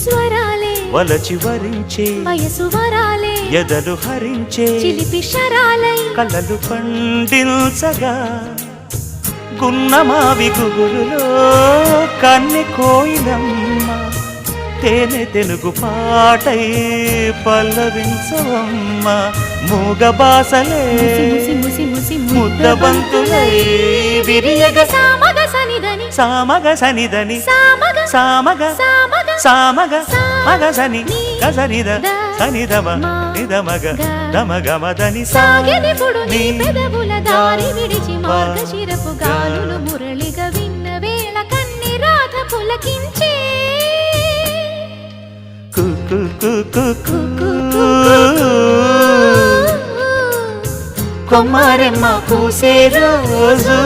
స్వరాలే వలచి వరించే వయసు వరాలే ఎదలు హరించే చిలిపి శరాలై కలలు పండించగా గున్నమావి గుగురులో కన్నె కోయిలమ్మ తేనె తెలుగు పాటై పల్లవించవమ్మ మూగ బాసలే ముద్దబంతులై విరియగ సామగ సనిదని సామగ సనిదని సామగ సామగ సామగ సామగ మగ సని గసనిద సనిదమ నిదమగ దమగమదని సాగెనిపుడు నీ పెదవుల దారి విడిచి మార్గశిరపు గాలులు మురళిగా విన్న వేళ కన్ని రాధ పులకించే కొమ్మారెమ్మ పూసే రోజు